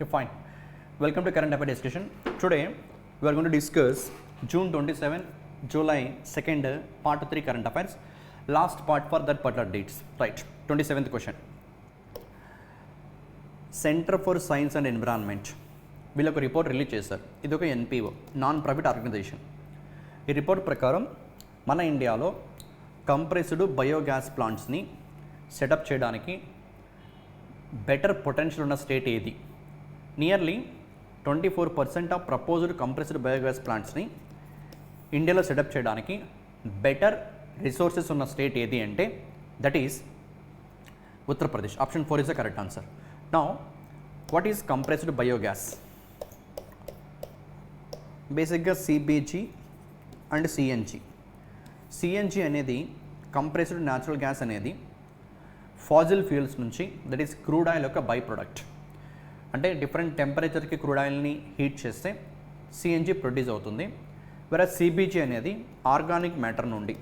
Okay, fine. Welcome to current affair discussion. Today we are going to discuss June 27, July 2nd, part 3 current affairs. Last part for that particular dates. Right. 27th question. Center for Science and Environment వీళ్ళు ఒక report release చేశారు. ఇది ఒక NPO, non profit organization. ఈ report ప్రకారం మన ఇండియాలో compressed biogas ప్లాంట్స్ని సెటప్ చేయడానికి బెటర్ పొటెన్షియల్ ఉన్న స్టేట్ ఏది? Nearly 24% of proposed compressed biogas ప్లాంట్స్ని ఇండియాలో సెటప్ చేయడానికి బెటర్ రిసోర్సెస్ ఉన్న స్టేట్ ఏది అంటే that is Uttar Pradesh. Option 4 is the correct answer. Now what is compressed biogas? బేసిక్గా సిబిజీ అండ్ సిఎన్జి. సిఎన్జి అనేది కంప్రెస్డ్ న్యాచురల్ గ్యాస్ అనేది ఫాజిల్ ఫ్యూయల్స్ నుంచి, దట్ ఈస్ క్రూడ్ ఆయిల్ యొక్క బై ప్రొడక్ట్. అంటే డిఫరెంట్ టెంపరేచర్కి క్రూడ్ ఆయిల్ని హీట్ చేస్తే సిఎన్జి ప్రొడ్యూస్ అవుతుంది. వేరే సిబిజి అనేది ఆర్గానిక్ మ్యాటర్ నుండి,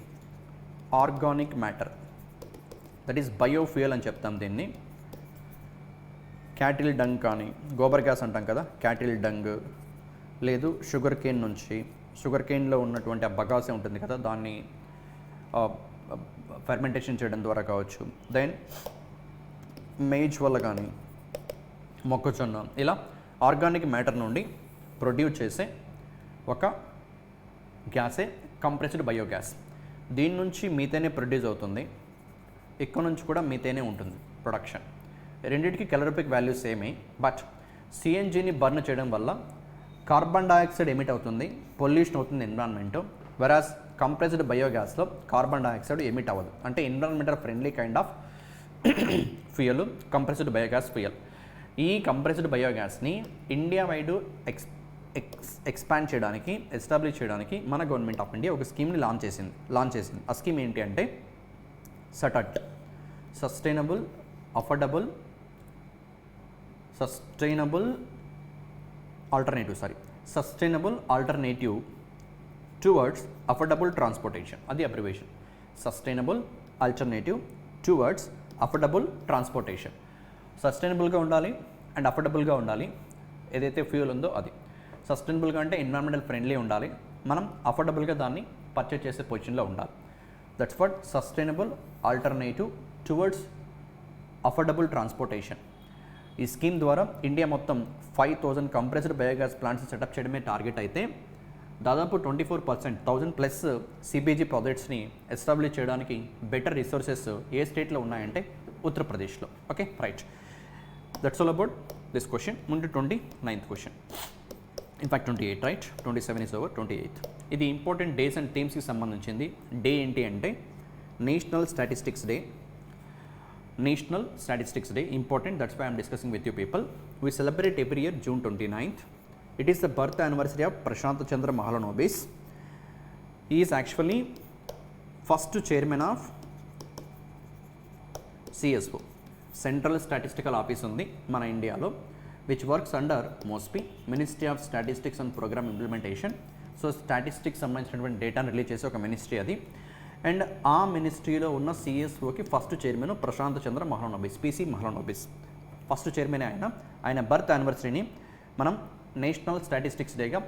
organic matter that is biofuel అని చెప్తాం దీన్ని. క్యాటిల్ డంగ్ కానీ, గోబర్ గ్యాస్ అంటాం కదా, క్యాటిల్ డంగ్, లేదు షుగర్ కేన్ నుంచి, షుగర్ కేన్లో ఉన్నటువంటి ఆ బగాసే ఉంటుంది కదా, దాన్ని ఫెర్మెంటేషన్ చేయడం ద్వారా కావచ్చు. దెన్ మేజ్ వల్ల కానీ, మొక్కజొన్న, ఇలా ఆర్గానిక్ మ్యాటర్ నుండి ప్రొడ్యూస్ చేసే ఒక గ్యాసే కంప్రెస్డ్ బయోగ్యాస్. దీని నుంచి మీథేనే ప్రొడ్యూస్ అవుతుంది. ఇక్కడ నుంచి కూడా మీథేనే ఉంటుంది ప్రొడక్షన్. రెండింటికి కెలరిఫిక్ వాల్యూస్ సేమే. బట్ సిఎన్జిని బర్న్ చేయడం వల్ల కార్బన్ డైఆక్సైడ్ ఎమిట్ అవుతుంది, పొల్యూషన్ అవుతుంది environment. వెరాస్ compressed బయోగ్యాస్లో carbon dioxide emit అవ్వదు. అంటే environmental friendly kind of fuel compressed biogas fuel. ఈ కంప్రెస్డ్ బయోగ్యాస్ని ఇండియా వైడ్ ఎక్స్పాండ్ చేయడానికి, ఎస్టాబ్లిష్ చేయడానికి మన గవర్నమెంట్ ఆఫ్ ఇండియా ఒక స్కీమ్ని లాంచ్ చేసింది. ఆ స్కీమ్ ఏంటి అంటే SATAT, sustainable alternative towards affordable transportation. అది abbreviation. Sustainable alternative towards affordable transportation. సస్టైనబుల్గా ఉండాలి అండ్ అఫోర్డబుల్గా ఉండాలి. ఏదైతే ఫ్యూయల్ ఉందో అది సస్టైనబుల్గా అంటే ఎన్విరాన్మెంటల్ ఫ్రెండ్లీ ఉండాలి, మనం అఫోర్డబుల్గా దాన్ని పర్చేజ్ చేసే పొజిషన్లో ఉండాలి. That's what sustainable alternative towards affordable transportation. ఈ స్కీమ్ ద్వారా ఇండియా మొత్తం 5,000 కంప్రెస్డ్ బయోగ్యాస్ ప్లాంట్స్ సెటప్ చేయడమే టార్గెట్ అయితే దాదాపు 24%, 1000+ సిబిజీ ప్రాజెక్ట్స్ని ఎస్టాబ్లిష్ చేయడానికి బెటర్ రిసోర్సెస్ ఏ స్టేట్లో ఉన్నాయంటే ఉత్తరప్రదేశ్లో. Okay, right. That's all about this question. ముందు 29th question, in fact 28, right? 27 is over, 28. ఇది ఇంపార్టెంట్ డేస్ అండ్ థీమ్స్కి సంబంధించింది. డే ఏంటి అంటే national statistics day. National statistics day important, that's why I am discussing with you people. We celebrate every year June 29th. It is the birth anniversary of Prashant Chandra Mahalanobis. He is actually first chairman of CSO, Central Statistical Office ఉంది మన ఇండియాలో, which works under MOSPI, Ministry of Statistics and Program Implementation. So statistics సంబంధించినటువంటి డేటాను release చేసే ఒక ministry అది. And ఆ మినిస్ట్రీలో ఉన్న సిఎస్ఓకి first chairman Prashant Chandra Mahalanobis, PC Mahalanobis first chairman. ఆయన బర్త్ యానివర్సరీని మనం నేషనల్ స్టాటిస్టిక్స్ డేగా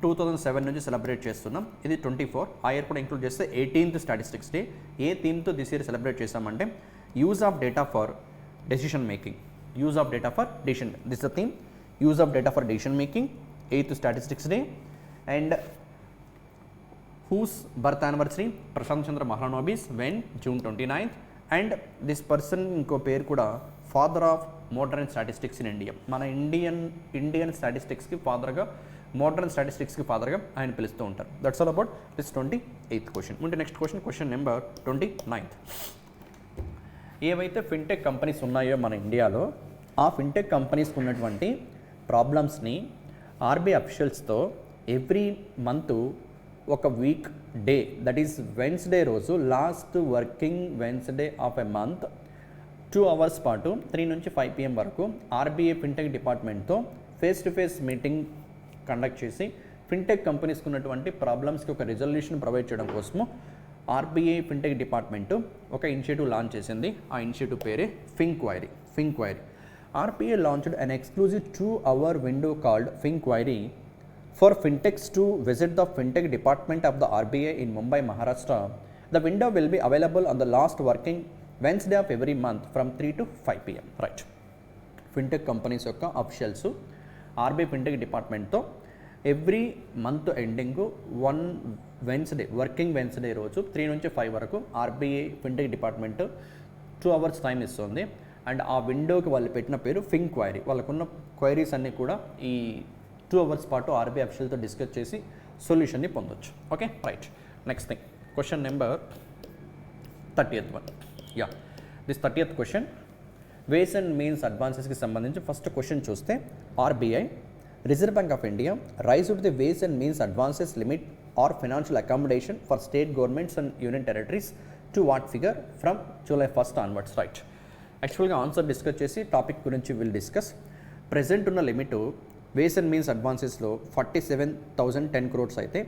2007 నుంచి సెలబ్రేట్ చేస్తున్నాం. ఇది 24. ఆ ఇయర్ కూడా ఇంక్లూడ్ చేస్తే 18th స్టాటిస్టిక్స్ డే. ఏ థీమ్తో దిస్ ఇయర్ సెలబ్రేట్ చేస్తామంటే use of data for decision making. This the theme, use of data for decision making, 8th statistics day. And whose birth anniversary? Prashant Chandra Mahalanobis, when? June 29th. And this person ఇంకో పేరు కూడా father of modern statistics in India. మన Indian స్టాటిస్టిక్స్కి ఫాదర్గా, modern స్టాటిస్టిక్స్కి ఫాదర్గా ఆయన పిలుస్తూ ఉంటారు. That's all about this 28th question. ఉంటే next question number 29th. ఏవైతే fintech companies ఉన్నాయో మన ఇండియాలో, ఆ ఫిన్టెక్ కంపెనీస్కి ఉన్నటువంటి ప్రాబ్లమ్స్ని ఆర్బీఐ అఫీషియల్స్తో ఎవ్రీ మంత్ ఒక week day, that is Wednesday రోజు, last working Wednesday of a month 2 hours పాటు 3 నుంచి 5 PM వరకు ఆర్బీఐ ఫిన్టెక్ డిపార్ట్మెంట్తో face to face meeting conduct చేసి ఫిన్టెక్ కంపెనీస్కి ఉన్నటువంటి ప్రాబ్లమ్స్కి ఒక రిజల్యూషన్ ప్రొవైడ్ చేయడం కోసము ఆర్బీఐ ఫిన్టెక్ డిపార్ట్మెంటు ఒక ఇనిషియేటివ్ లాంచ్ చేసింది. ఆ ఇనిషియేటివ్ పేరే FinQuiry. RBI launched an exclusive 2-hour window called Finquiry for fintechs to visit the fintech department of the RBI in Mumbai, Maharashtra. The window will be available on the last working Wednesday of every month from 3 to 5 p.m. Right. Fintech companies యొక్క officials RBI fintech డిపార్ట్మెంట్తో every month ending Wednesday working Wednesday రోజు 3 నుంచి 5 వరకు RBI fintech department 2 hours time ఇస్తుంది. And ఆ విండోకి వాళ్ళు పెట్టిన పేరు ఫింక్వైరీ. వాళ్ళకున్న క్వైరీస్ అన్నీ కూడా ఈ 2 hours పాటు ఆర్బీఐ అఫిషియల్తో డిస్కస్ చేసి సొల్యూషన్ని పొందొచ్చు. Okay right. Next thing question number 30th one. Yeah this 30th question ways and means అడ్వాన్సెస్కి సంబంధించి ఫస్ట్ క్వశ్చన్ చూస్తే RBI reserve bank of India raised the ways and means advances limit or financial accommodation for state governments and union territories to what figure from July 1st onwards. Right. యాక్చువల్గా answer discuss చేసి topic గురించి will discuss. Present ఉన్న limit ways and means అడ్వాన్సెస్లో 47,010 crores అయితే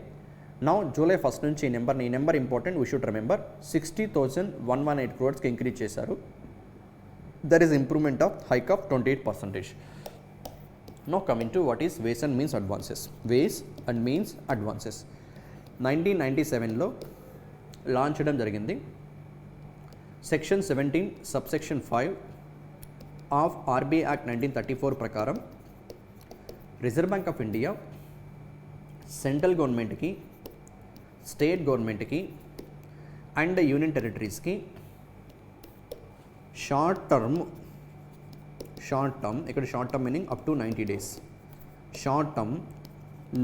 now July 1st నుంచి ఈ number important, we should remember 60,118 crores increase చేశారు. There is improvement of hike of 28%. Now coming to what is ways and means advances. Ways and means advances 1997లో launch చేయడం జరిగింది. Section 17 subsection 5 of RBI act 1934 ప్రకారం reserve bank of India central గవర్నమెంట్కి, state గవర్నమెంట్కి and union టెరిటరీస్కి short term ఇక్కడ short term meaning up to 90 days short term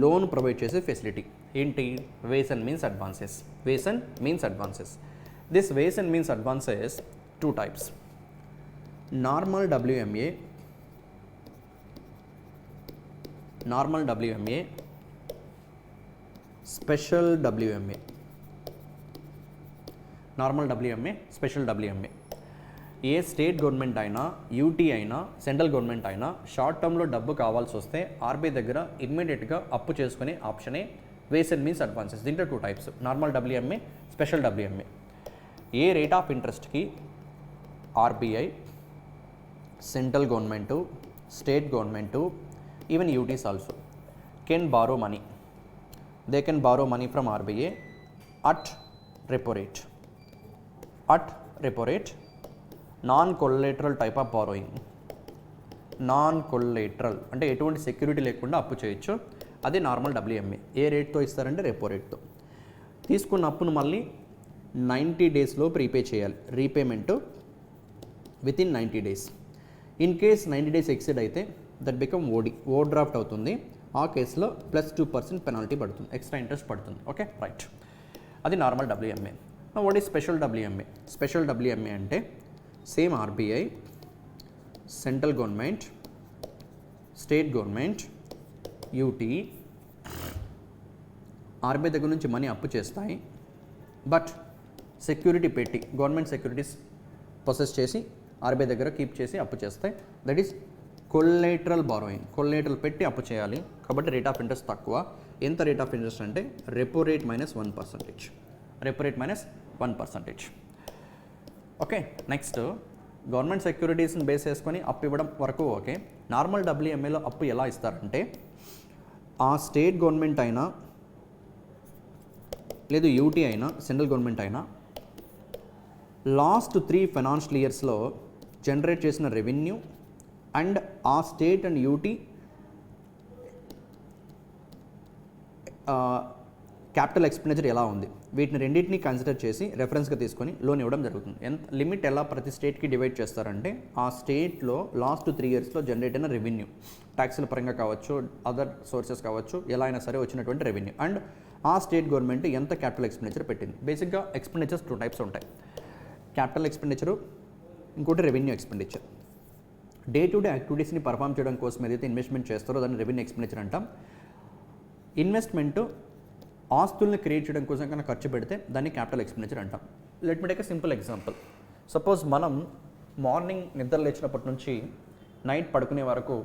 loan provide చేసే facility ఏంటి? Ways and means advances. Ways and means advances. This ways and means advances 2 types. Normal WMA, special WMA. Normal WMA, special WMA. ఏ state government అయినా, UT అయినా, central government అయినా short టర్మ్లో డబ్బు కావాల్సి వస్తే ఆర్బీఐ దగ్గర ఇమ్మీడియట్గా అప్పు చేసుకునే ఆప్షనే వేస్ అండ్ మీన్స్ అడ్వాన్సెస్. దీంట్లో 2 types, normal WMA, special WMA. ఏ రేట్ ఆఫ్ ఇంట్రెస్ట్కి RBI, central government, state government, even UTs also can borrow money. They can borrow money from RBI at repo rate. Non collateral type of borrowing. Non collateral అంటే ఎటువంటి security లేకుండా అప్పు చేయొచ్చు. అది normal WMA. ఏ రేట్తో ఇస్తారంటే repo రేట్తో. తీసుకున్న అప్పును మళ్ళీ 90 daysలో ప్రీపే చేయాలి. Repayment within 90 days. In case 90 days exceed అయితే దట్ బికమ్ ఓవర్ డ్రాఫ్ట్ అవుతుంది. ఆ కేసులో +2% పెనాల్టీ పడుతుంది, ఎక్స్ట్రా ఇంట్రెస్ట్ పడుతుంది. Okay right. అది normal WMA. What is special WMA? Special WMA అంటే same RBI, central government, state government, UT RBI దగ్గర నుంచి మనీ అప్పు చేస్తాయి. బట్ సెక్యూరిటీ పెట్టి గవర్నమెంట్ సెక్యూరిటీస్ ప్రొసెస్ చేసి ఆర్బీఐ దగ్గర కీప్ చేసి అప్పు చేస్తాయి. That is collateral borrowing. Collateral పెట్టి అప్పు చేయాలి కాబట్టి రేట్ ఆఫ్ ఇంట్రెస్ట్ తక్కువ. ఎంత రేట్ ఆఫ్ ఇంట్రెస్ట్ అంటే repo rate -1%. Repo rate -1%. Okay next government సెక్యూరిటీస్ని బేస్ చేసుకొని అప్పు ఇవ్వడం వరకు ఓకే. నార్మల్ WMAలో అప్పు ఎలా ఇస్తారంటే ఆ స్టేట్ గవర్నమెంట్ అయినా లేదు యూటీ అయినా సెంట్రల్ గవర్నమెంట్ అయినా లాస్ట్ 3 financial yearsలో జనరేట్ చేసిన రెవెన్యూ అండ్ ఆ state and UT capital expenditure ఎలా ఉంది, వీటిని రెండింటిని కన్సిడర్ చేసి రెఫరెన్స్గా తీసుకొని లోన్ ఇవ్వడం జరుగుతుంది. లిమిట్ ఎలా ప్రతి స్టేట్కి డివైడ్ చేస్తారంటే ఆ స్టేట్లో లాస్ట్ 3 yearsలో జనరేట్ అయిన రెవెన్యూ, ట్యాక్సుల పరంగా కావచ్చు, అదర్ సోర్సెస్ కావచ్చు, ఎలా అయినా సరే వచ్చినటువంటి రెవెన్యూ అండ్ ఆ స్టేట్ గవర్నమెంట్ ఎంత క్యాపిటల్ ఎక్స్పెండిచర్ పెట్టింది. బేసిక్గా ఎక్స్పెండిచర్స్ 2 types ఉంటాయి. క్యాపిటల్ ఎక్స్పెండిచరు, ఇంకోటి revenue expenditure. Day to day యాక్టివిటీస్ని పర్ఫామ్ చేయడం కోసం ఏదైతే ఇన్వెస్ట్మెంట్ చేస్తారో దాన్ని రెవెన్యూ ఎక్స్పెండిచర్ అంటాం. ఇన్వెస్ట్మెంట్ ఆస్తుల్ని క్రియేట్ చేయడం కోసం కన్నా ఖర్చు పెడితే దాన్ని క్యాపిటల్ ఎక్స్పెండిచర్ అంటాం. Let me take a simple example. Suppose మనం మార్నింగ్ నిద్ర లేచినప్పటి నుంచి నైట్ పడుకునే వరకు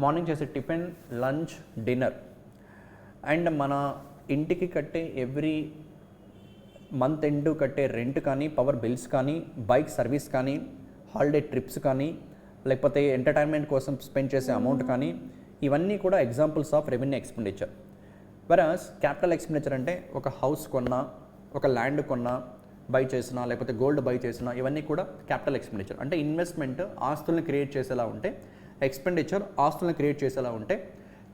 మార్నింగ్ చేసే టిఫిన్, లంచ్, డిన్నర్ అండ్ మన ఇంటికి కట్టే ఎవ్రీ మంత్ ఎండ్ కట్టే రెంట్ కానీ, పవర్ బిల్స్ కానీ, బైక్ సర్వీస్ కానీ, హాలిడే ట్రిప్స్ కానీ, లేకపోతే ఎంటర్టైన్మెంట్ కోసం స్పెండ్ చేసే అమౌంట్ కానీ, ఇవన్నీ కూడా examples of revenue expenditure. వెరాస్ capital expenditure అంటే ఒక హౌస్ కొన్నా, ఒక ల్యాండ్ కొన్నా, బై చేసినా, లేకపోతే గోల్డ్ బై చేసినా, ఇవన్నీ కూడా క్యాపిటల్ ఎక్స్పెండిచర్. అంటే ఇన్వెస్ట్మెంట్ ఆస్తుల్ని క్రియేట్ చేసేలా ఉంటే, ఎక్స్పెండిచర్ ఆస్తుల్ని క్రియేట్ చేసేలా ఉంటే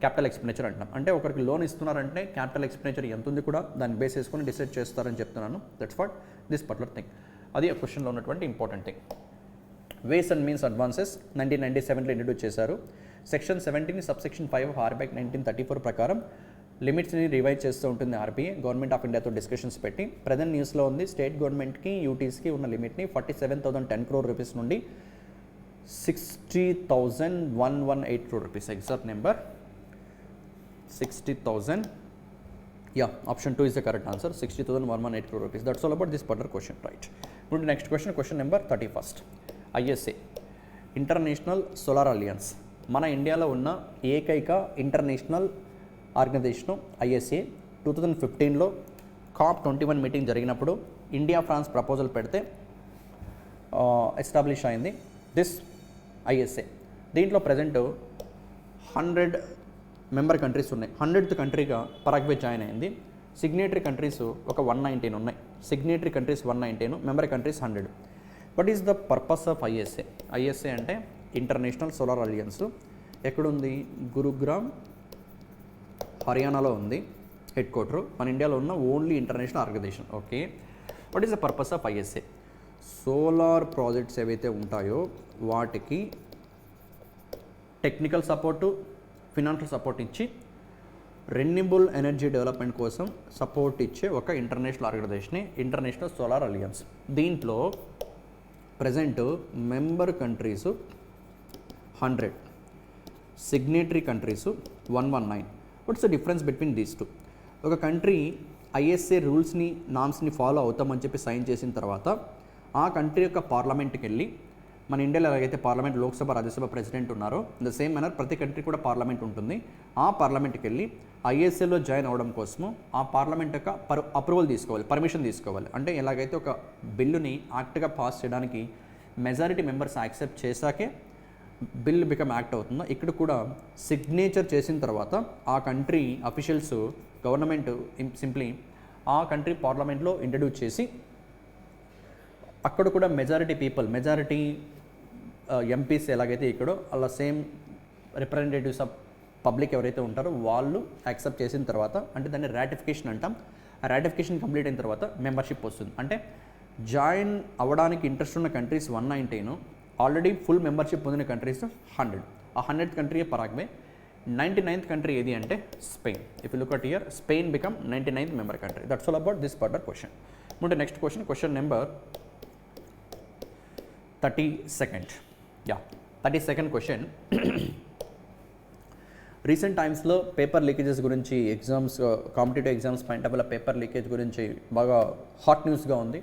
క్యాపిటల్ ఎక్స్పెండిచర్ అంటున్నాం. అంటే ఒకరికి లోన్ ఇస్తున్నారంటే క్యాపిటల్ ఎక్స్పెండిచర్ ఎంత ఉంది కూడా దాన్ని బేస్ చేసుకొని డిసైడ్ చేస్తారని చెప్తున్నాను. That's what this particular thing. అది ఆ క్వశ్చన్లో ఉన్నటువంటి important thing. Ways and means advances 1997లో ఇంట్రడ్యూస్ చేశారు. సెక్షన్ 17 సబ్సెక్షన్ 5 ఆర్బీఐ 1934 ప్రకారం లిమిట్స్ని రివైజ్ చేస్తూ ఉంటుంది ఆర్బీఐ. గవర్నమెంట్ ఆఫ్ ఇండియాతో డిస్కషన్స్ పెట్టి ప్రజెంట్ న్యూస్లో ఉంది. స్టేట్ గవర్నమెంట్కి, యూటీస్కి ఉన్న లిమిట్ని 47,010 crore రూపీస్ నుండి 60,118 crore rupees. Exact number 60,000. Yeah, option 2 is the correct answer. 60,118 crore rupees. That's all about this particular question, right? Move to next question. Question number 31st. ISA, international solar alliance. మన ఇండియాలో ఉన్న ఏకైక international organization ISA. 2015లో COP21 meeting జరిగినప్పుడు India, France proposal పెడితే establish అయింది this ISA. దీంట్లో present 100 member countries ఉన్నాయి. 100th కంట్రీగా పరాగ్వే జాయిన్ అయింది. సిగ్నేటరీ కంట్రీస్ ఒక 119 ఉన్నాయి. Signatory countries 119, member countries 100. What is the purpose of ISA? ISA అంటే ఇంటర్నేషనల్ సోలార్ అలియన్స్. ఎక్కడుంది? గురుగ్రామ్, హర్యానాలో ఉంది హెడ్ క్వార్టర్. మన ఇండియాలో ఉన్న only international organisation. Okay, what is the purpose of ISA? Solar projects ఏవైతే ఉంటాయో వాటికి టెక్నికల్ సపోర్టు, ఫినాన్షియల్ సపోర్ట్ ఇచ్చి రెన్యూబుల్ ఎనర్జీ డెవలప్మెంట్ కోసం సపోర్ట్ ఇచ్చే ఒక ఇంటర్నేషనల్ ఆర్గనైజేషనే ఇంటర్నేషనల్ సోలార్ అలియన్స్. దీంట్లో present member countries 100, signatory countries 119. What's the difference between these two? ఒక కంట్రీ ఐఎస్ఏ రూల్స్ని, నామ్స్ని ఫాలో అవుతామని చెప్పి సైన్ చేసిన తర్వాత ఆ కంట్రీ యొక్క పార్లమెంట్కి వెళ్ళి, మన ఇండియాలో ఎలాగైతే పార్లమెంట్, లోక్సభ, రాజ్యసభ ప్రెసిడెంట్ ఉన్నారో ద సేమ్ మేనర్ ప్రతి కంట్రీ కూడా పార్లమెంట్ ఉంటుంది. ఆ పార్లమెంట్కి వెళ్ళి ఐఎస్ఏలో జాయిన్ అవ్వడం కోసము ఆ పార్లమెంట్ యొక్క అప్రూవల్ తీసుకోవాలి, పర్మిషన్ తీసుకోవాలి. అంటే ఎలాగైతే ఒక బిల్లుని యాక్ట్గా పాస్ చేయడానికి మెజారిటీ మెంబర్స్ యాక్సెప్ట్ చేశాకే బిల్ బికమ్ యాక్ట్ అవుతుందో, ఇక్కడ కూడా సిగ్నేచర్ చేసిన తర్వాత ఆ కంట్రీ అఫీషియల్స్, గవర్నమెంట్ సింప్లీ ఆ కంట్రీ పార్లమెంట్లో ఇంట్రడ్యూస్ చేసి అక్కడ కూడా మెజారిటీ పీపుల్, మెజారిటీ ఎంపీస్ ఎలాగైతే ఇక్కడో అలా సేమ్ రిప్రజెంటేటివ్స్ ఆఫ్ పబ్లిక్ ఎవరైతే ఉంటారో వాళ్ళు యాక్సెప్ట్ చేసిన తర్వాత, అంటే దాన్ని రాటిఫికేషన్ అంటాం. ఆ రాటిఫికేషన్ కంప్లీట్ అయిన తర్వాత మెంబర్షిప్ వస్తుంది. అంటే జాయిన్ అవ్వడానికి ఇంట్రెస్ట్ ఉన్న కంట్రీస్ 119, ఆల్రెడీ ఫుల్ మెంబర్షిప్ పొందిన కంట్రీస్ 100. ఆ 100th country Paraguay. 99th country ఏది అంటే Spain. If you look at here, Spain become 99th member country. That's all about this particular question. ముందు next question, question number 32nd. 32nd question. Recent టైమ్స్లో paper leakages గురించి, exams, competitive exams point of paper leakage గురించి బాగా hot న్యూస్గా ఉంది.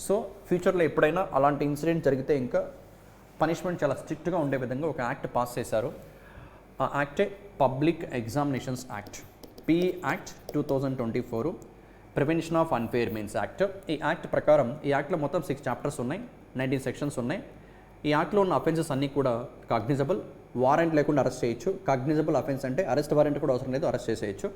So ఫ్యూచర్లో ఎప్పుడైనా అలాంటి incident జరిగితే ఇంకా పనిష్మెంట్ చాలా స్ట్రిక్ట్గా ఉండే విధంగా ఒక యాక్ట్ పాస్ చేశారు. ఆ యాక్టే public examinations act, PE act 2024, prevention of unfair means act. ఈ యాక్ట్ ప్రకారం, ఈ యాక్ట్లో మొత్తం 6 చాప్టర్స్ ఉన్నాయి, 19 సెక్షన్స్ ఉన్నాయి. ఈ యాక్ట్లో ఉన్న అఫెన్సెస్ అన్నీ కూడా కాగ్నిజబుల్, వారెంట్ లేకుండా అరెస్ట్ చేయొచ్చు. కాగ్నిజబుల్ అఫెన్స్ అంటే అరెస్ట్ వారెంట్ కూడా అవసరం లేదు, అరెస్ట్ చేసేయచ్చు.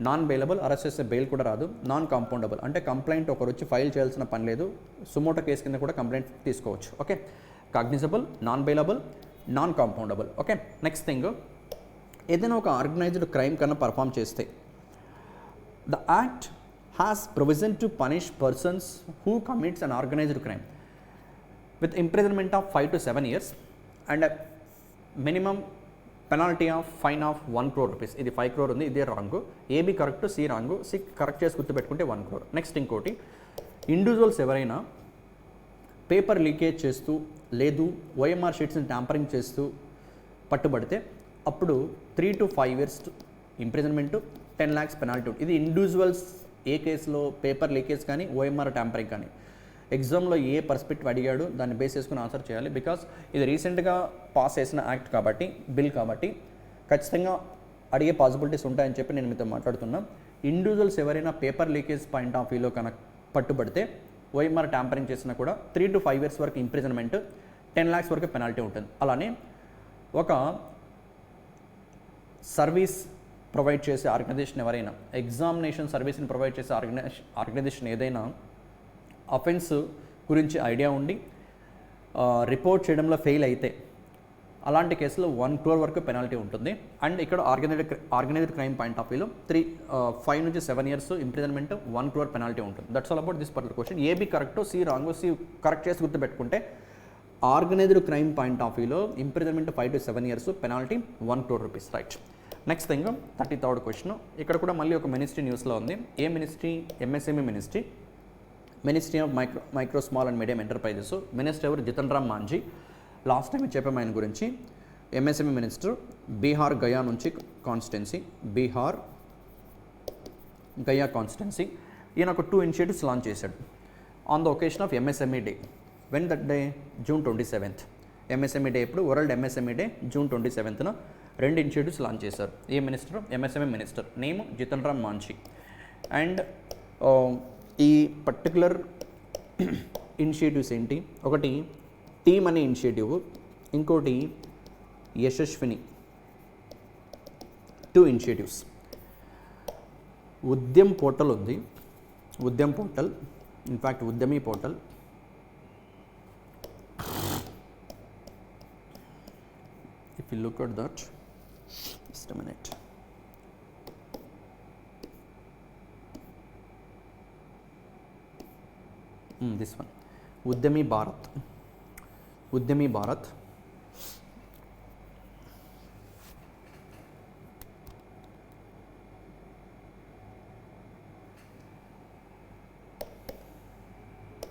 నాన్ బెయిలబుల్, అరెస్ట్ చేస్తే బెయిల్ కూడా రాదు. నాన్ కాంపౌండబుల్ అంటే కంప్లైంట్ ఒకరు వచ్చి ఫైల్ చేయాల్సిన పని లేదు, సుమోటో కేసు కింద కూడా కంప్లైంట్ తీసుకోవచ్చు. Okay, cognisable, non bailable, non compoundable. Okay, next thing, ఏదైనా ఒక ఆర్గనైజ్డ్ క్రైమ్ కన్నా పర్ఫామ్ చేస్తే the act has provision to punish persons who commits an organised crime with imprisonment of 5 to 7 years and a minimum penalty of fine of 1 crore rupees. ఇది 5 crore ఉంది, ఇదే wrong. AB correct, C wrong. C correct చేసి గుర్తుపెట్టుకుంటే 1 crore. Next ఇంకోటి, individuals ఎవరైనా paper leakage చేస్తూ లేదు OMR షీట్స్ని tampering చేస్తూ పట్టుబడితే అప్పుడు 3 to 5 years imprisonment, 10 lakhs penalty. ఇది ఇండివిజువల్స్ ఏ కేసులో పేపర్ లీకేజ్ కానీ ఓఎంఆర్ ట్యాంపరింగ్ కానీ. ఎగ్జామ్లో ఏ పర్స్పెక్టివ్ అడిగాడు దాన్ని బేస్ చేసుకుని ఆన్సర్ చేయాలి. బికాస్ ఇది రీసెంట్గా పాస్ చేసిన యాక్ట్ కాబట్టి, బిల్ కాబట్టి ఖచ్చితంగా అడిగే పాసిబిలిటీస్ ఉంటాయని చెప్పి నేను మీతో మాట్లాడుతున్నా. ఇండివిజువల్స్ ఎవరైనా పేపర్ లీకేజ్ పాయింట్ ఆఫ్ వ్యూలో కనుక పట్టుబడితే ఓఎంఆర్ ట్యాంపరింగ్ చేసినా కూడా 3 to 5 years వరకు ఇంప్రిజన్మెంట్, 10 lakhs వరకు పెనాల్టీ ఉంటుంది. అలానే ఒక సర్వీస్ ప్రొవైడ్ చేసే ఆర్గనైజేషన్ ఎవరైనా, ఎగ్జామినేషన్ సర్వీస్ని ప్రొవైడ్ చేసే ఆర్గనైజేషన్ ఏదైనా అఫెన్స్ గురించి ఐడియా ఉండి రిపోర్ట్ చేయడంలో ఫెయిల్ అయితే అలాంటి కేసులో 1 crore వరకు పెనాల్టీ ఉంటుంది. అండ్ ఇక్కడ ఆర్గనైజ్డ్ క్రైమ్ పాయింట్ ఆఫ్ వ్యూలో 5 నుంచి 7 years ఇంప్రిజన్మెంట్, 1 crore పెనాల్టీ ఉంటుంది. That's all about this particular question. AB correct, C wrong. C correct చేసి గుర్తుపెట్టుకుంటే ఆర్గనైజ్డ్ క్రైమ్ పాయింట్ ఆఫ్ వ్యూలో imprisonment 5 to 7 years, penalty 1 crore rupees. Right. Next thing 33rd question. ఇక్కడ కూడా మళ్ళీ ఒక ministry న్యూస్లో ఉంది. ఏ మినిస్ట్రీ? MSME ministry, ministry of micro small and medium enterprises. Minister ఎవరు? జితన్ రామ్ మాంఝీ. లాస్ట్ టైం చెప్పాము ఆయన గురించి. ఎంఎస్ఎంఈ మినిస్టర్, బీహార్ గయా నుంచి కాన్స్టిట్యున్సీ, బీహార్ గయా కాన్స్టిట్యున్సీ. ఈయన ఒక 2 initiatives లాంచ్ చేశాడు on the occasion of MSME day. When that day? June 27th. MSME day ఎప్పుడు? World MSME day June 27th 2 initiatives launch చేశారు. ఏ మినిస్టర్? MSME minister. Name Jitan Ram Manjhi. And ఈ పర్టికులర్ ఇనిషియేటివ్స్ ఏంటి? ఒకటి టీమ్ అనే ఇనిషియేటివ్, ఇంకోటి యశస్విని. 2 initiatives. ఉద్యమ్ పోర్టల్ ఉంది, Udyam portal, in fact Udyami portal. If you look at that, just a minute. This one, Udyami Bharat. Udyami Bharat.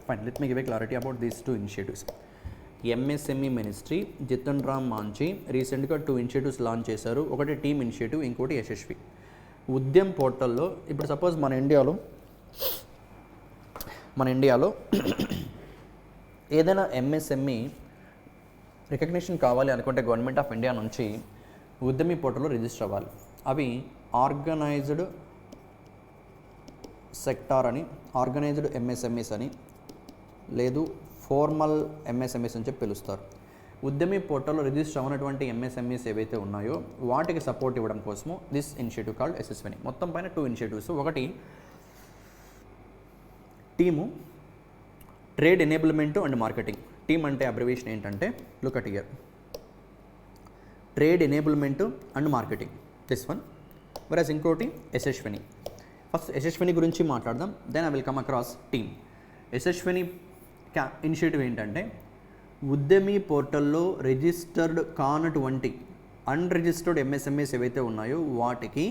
Fine, let me give a clarity about these 2 initiatives. MSME ministry, Jitan Ram Manjhi రీసెంట్గా 2 initiatives launch చేశారు. ఒకటి team initiative, ఇంకోటి యశస్వి. ఉద్యమ్ పోర్టల్లో ఇప్పుడు suppose మన ఇండియాలో ఏదైనా ఎంఎస్ఎంఈ రికగ్నిషన్ కావాలి అనుకుంటే గవర్నమెంట్ ఆఫ్ ఇండియా నుంచి ఉద్యమీ పోర్టల్లో రిజిస్టర్ అవ్వాలి. అవి ఆర్గనైజ్డ్ సెక్టార్ అని, ఆర్గనైజ్డ్ ఎంఎస్ఎంఈస్ అని, లేదు ఫార్మల్ ఎంఎస్ఎంఈస్ అని చెప్పి పిలుస్తారు. ఉద్యమీ పోర్టల్లో రిజిస్టర్ అవ్వనటువంటి ఎంఎస్ఎంఈస్ ఏవైతే ఉన్నాయో వాటికి సపోర్ట్ ఇవ్వడం కోసము దిస్ ఇనిషియేటివ్ కాల్డ్ యశస్విని. మొత్తం పైన 2 initiatives. ఒకటి team, trade enablement and marketing. Team అంటే అబ్రివేషన్ ఏంటంటే, look at here, trade enablement and marketing, this one. Versus ఇంకోటి యశస్విని. ఫస్ట్ యశస్విని గురించి మాట్లాడదాం, then I will come across team. Yashaswini initiative ఏంటంటే, ఉద్యమీ పోర్టల్లో రిజిస్టర్డ్ కానటువంటి అన్రిజిస్టర్డ్ ఎంఎస్ఎంఈస్ ఏవైతే ఉన్నాయో వాటికి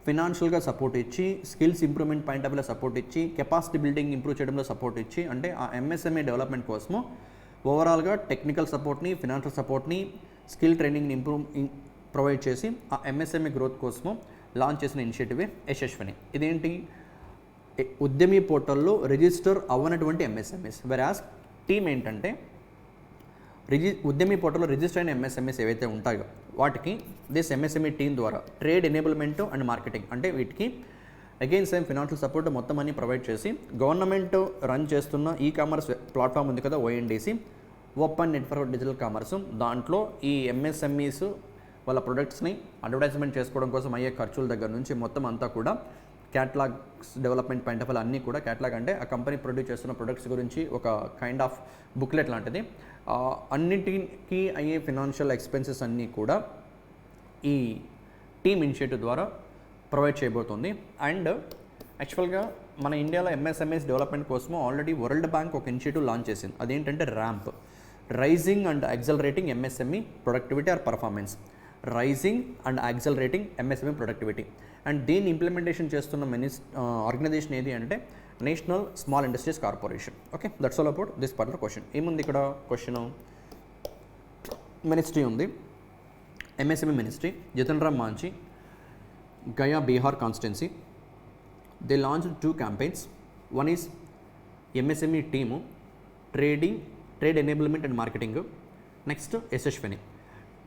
ఫినాన్షియల్గా సపోర్ట్ ఇచ్చి, స్కిల్స్ ఇంప్రూవ్మెంట్ పాయింట్ ఆఫ్ వ్యూలో సపోర్ట్ ఇచ్చి, కెపాసిటీ బిల్డింగ్ ఇంప్రూవ్ చేయడంలో సపోర్ట్ ఇచ్చి, అంటే ఆ ఎంఎస్ఎంఈ డెవలప్మెంట్ కోసము ఓవరాల్గా టెక్నికల్ సపోర్ట్ని, ఫినాన్షియల్ సపోర్ట్ని, స్కిల్ ట్రైనింగ్ని ప్రొవైడ్ చేసి ఆ ఎంఎస్ఎంఈ గ్రోత్ కోసము లాంచ్ చేసిన ఇనిషియేటివే యశస్విని. ఇదేంటి? ఉద్యమీ పోర్టల్లో రిజిస్టర్ అవ్వనటువంటి ఎంఎస్ఎంఈస్. వెరాస్ టీమ్ ఏంటంటే, ఉద్యమీ పోర్టల్లో రిజిస్టర్ అయిన ఎంఎస్ఎంఈస్ ఏవైతే ఉంటాయో వాటికి దిస్ ఎంఎస్ఎంఈ టీమ్ ద్వారా ట్రేడ్ ఎనేబుల్మెంట్ అండ్ మార్కెటింగ్, అంటే వీటికి అగైన్ సేమ్ ఫినాన్షియల్ సపోర్ట్ మొత్తం అన్ని ప్రొవైడ్ చేసి, గవర్నమెంట్ రన్ చేస్తున్న కామర్స్ ప్లాట్ఫామ్ ఉంది కదా ONDC, open network digital commerce, దాంట్లో ఈ ఎంఎస్ఎంఈస్ వాళ్ళ ప్రొడక్ట్స్ని అడ్వర్టైజ్మెంట్ చేసుకోవడం కోసం అయ్యే ఖర్చుల దగ్గర నుంచి మొత్తం అంతా కూడా క్యాటలాగ్స్ డెవలప్మెంట్ పాయింట్ ఆఫ్ అన్నీ కూడా, క్యాటలాగ్ అంటే ఆ కంపెనీ ప్రొడ్యూస్ చేస్తున్న ప్రొడక్ట్స్ గురించి ఒక కైండ్ ఆఫ్ బుక్లెట్ లాంటిది, అన్నిటికీ అయ్యే ఫినాన్షియల్ ఎక్స్పెన్సెస్ అన్నీ కూడా ఈ టీమ్ ఇనిషియేటివ్ ద్వారా ప్రొవైడ్ చేయబోతుంది. అండ్ యాక్చువల్గా మన ఇండియాలో ఎంఎస్ఎంఈస్ డెవలప్మెంట్ కోసము ఆల్రెడీ వరల్డ్ బ్యాంక్ ఒక ఇనిషియేటివ్ లాంచ్ చేసింది. అదేంటంటే RAMP, raising and accelerating MSME productivity or performance. Raising and accelerating MSME productivity. And దీన్ని ఇంప్లిమెంటేషన్ చేస్తున్న ఆర్గనైజేషన్ ఏది అంటే National Small Industries Corporation. Okay, that's all about this particular question. ఏముంది ఇక్కడ question? Ministry ఉంది, MSME ministry, Jitan Ram Manjhi, Gaya Bihar constituency. They launch 2 campaigns. One is MSME team, trade enablement and marketing. Next Yashaswini.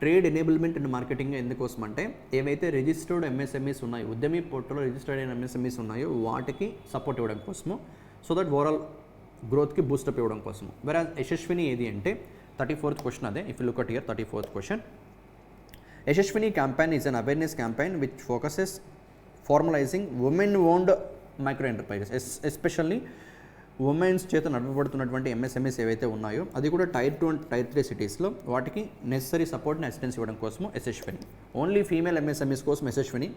Trade enablement and marketing ఎందుకోసం అంటే, ఏవైతే registered MSMEs ఉన్నాయో, ఉద్యమీ పోర్టల్లో registered అయిన MSMEs ఉన్నాయో వాటికి సపోర్ట్ ఇవ్వడం కోసము, సో దట్ ఓవరాల్ గ్రోత్కి బూస్టప్ ఇవ్వడం కోసము. వెరాజ్ యశస్విని ఏది అంటే 34th క్వశ్చన్ అదే. If you look at here 34th question, Yashaswini campaign is an awareness campaign which focuses formalizing women-owned micro enterprises, especially women's చేత నడపబడుతున్నటువంటి ఎంఎస్ఎంఈస్ ఏవైతే ఉన్నాయో అది కూడా టైర్ 2 అండ్ టైర్ 3 సిటీస్లో వాటికి నెసరీ సపోర్ట్ని అసిస్టెన్స్ ఇవ్వడం కోసం యశస్విని. ఓన్లీ ఫీమేల్ ఎంఎస్ఎంఈస్ కోసం యశస్విని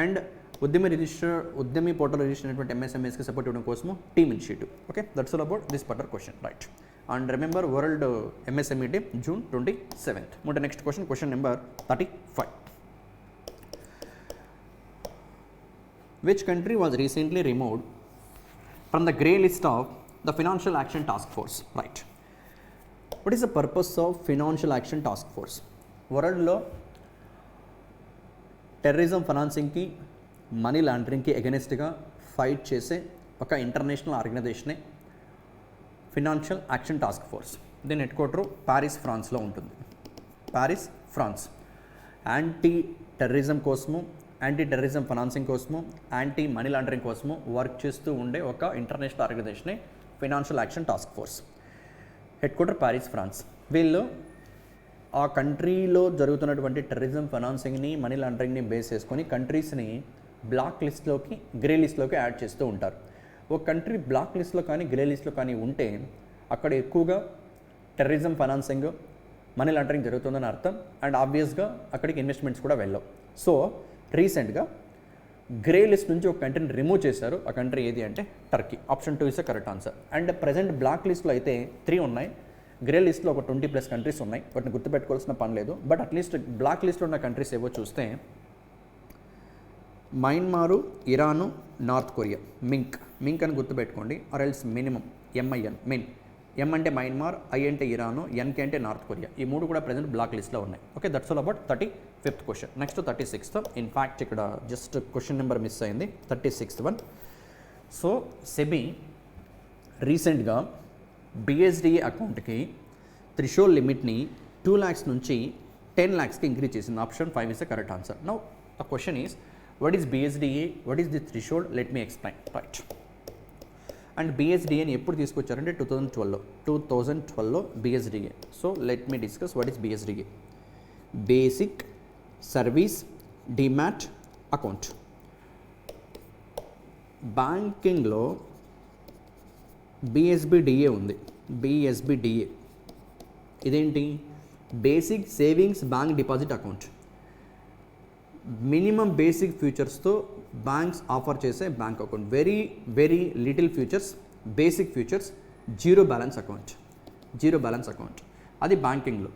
అండ్ ఉద్యమి పోర్టల్ రిజిస్టర్ అయినటువంటి ఎంఎస్ఎంఈస్కి సపోర్ట్ ఇవ్వడం కోసం team initiative. Okay, that's all about this particular question, right. And remember world MSME day June 27th. ముందు next question number 35. Which country was recently removed from the grey list of the Financial Action Task Force? Right. What is the purpose of Financial Action Task Force? వరల్డ్లో terrorism ఫైనాన్సింగ్కి money లాండరింగ్కి అగెనిస్ట్గా fight చేసే ఒక international ఆర్గనైజేషనే financial action task force. దీని head quarter Paris, ఫ్రాన్స్లో ఉంటుంది. Paris, France. యాంటీ టెర్రరిజం కోసము, యాంటీ టెర్రరిజం ఫైనాన్సింగ్ కోసము, యాంటీ మనీ లాండరింగ్ కోసము వర్క్ చేస్తూ ఉండే ఒక ఇంటర్నేషనల్ ఆర్గనైజేషనే financial action task force. Head quarter Paris, France. వీళ్ళు ఆ కంట్రీలో జరుగుతున్నటువంటి టెర్రరిజం ఫైనాన్సింగ్ని, మనీ లాండరింగ్ని బేస్ చేసుకొని కంట్రీస్ని బ్లాక్ లిస్ట్లోకి, గ్రే లిస్ట్లోకి యాడ్ చేస్తూ ఉంటారు. ఒక కంట్రీ బ్లాక్ లిస్ట్లో కానీ గ్రే లిస్ట్లో కానీ ఉంటే అక్కడ ఎక్కువగా టెర్రరిజం ఫైనాన్సింగ్, మనీ లాండరింగ్ జరుగుతుందని అర్థం. అండ్ ఆబ్వియస్గా అక్కడికి ఇన్వెస్ట్మెంట్స్ కూడా వెళ్ళవు. సో రీసెంట్గా గ్రే లిస్ట్ నుంచి ఒక కంట్రీని రిమూవ్ చేశారు. ఆ కంట్రీ ఏది అంటే Turkey. Option 2 is the correct answer. And present black లిస్ట్లో అయితే 3 ఉన్నాయి, గ్రే లిస్ట్లో ఒక 20+ కంట్రీస్ ఉన్నాయి. వాటిని గుర్తుపెట్టుకోవాల్సిన పని లేదు. బట్ అట్లీస్ట్ బ్లాక్ లిస్ట్లో ఉన్న కంట్రీస్ ఏవో చూస్తే మయన్మారు, ఇరాను, నార్త్ కొరియా. మింక్ అని గుర్తుపెట్టుకోండి. Or else minimum MIN. ఎం అంటే మయన్మార్, ఐ అంటే ఇరాను, ఎన్కే అంటే నార్త్ కొరియా. ఈ 3 కూడా ప్రజెంట్ బ్లాక్ లిస్ట్లో ఉన్నాయి. Okay, that's all about 35th question. Next 36th. In fact ఇక్కడ జస్ట్ క్వశ్చన్ నెంబర్ మిస్ అయింది, 36th వన్. సో సెబీ రీసెంట్గా BSDA అకౌంట్కి థ్రెషోల్డ్ లిమిట్ని 2 lakhs నుంచి 10 lakhsకి ఇంక్రీజ్ చేసింది. Option 5 is the correct answer. Now the question is, what is BSDA, what is the threshold? Let me explain. Right. And BSDAని ఎప్పుడు తీసుకొచ్చారంటే 2012లో BSDA. So let me discuss what is BSDA. Basic service demat account. బ్యాంకింగ్లో BSBDA ఉంది. BSBDA ఇదేంటి? Basic savings bank deposit account. Minimum basic ఫీచర్స్తో banks offer చేసే bank account. Very little features, basic features, zero balance account. అది బ్యాంకింగ్లో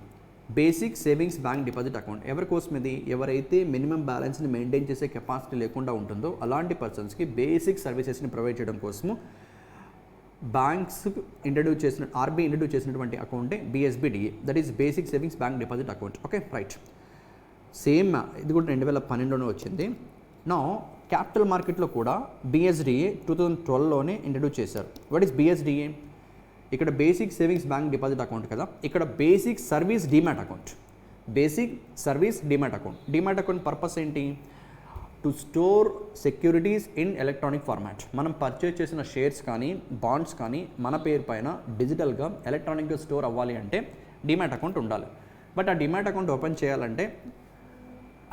basic savings bank deposit account. ఎవరి కోసం ఇది? ఎవరైతే మినిమం బ్యాలెన్స్ని మెయింటైన్ చేసే కెపాసిటీ లేకుండా ఉంటుందో అలాంటి పర్సన్స్కి బేసిక్ సర్వీసెస్ని ప్రొవైడ్ చేయడం కోసము బ్యాంక్స్ RBI ఇంట్రడ్యూస్ చేసినటువంటి అకౌంటే BSBDA. That is basic savings bank deposit account. Okay, right. Same ఇది కూడా 2012లోనే వచ్చింది. నా క్యాపిటల్ మార్కెట్లో కూడా BSDA 2012లోనే ఇంట్రడ్యూస్ చేశారు. What is BSDA? ఇక్కడ basic savings bank deposit account కదా, ఇక్కడ basic service demat account. Demat account purpose ఏంటి? To store securities in electronic format. మనం పర్చేజ్ చేసిన షేర్స్ కానీ, బాండ్స్ కానీ మన పేరు పైన డిజిటల్గా, ఎలక్ట్రానిక్గా స్టోర్ అవ్వాలి అంటే డిమాట్ అకౌంట్ ఉండాలి. బట్ ఆ డిమాట్ అకౌంట్ ఓపెన్ చేయాలంటే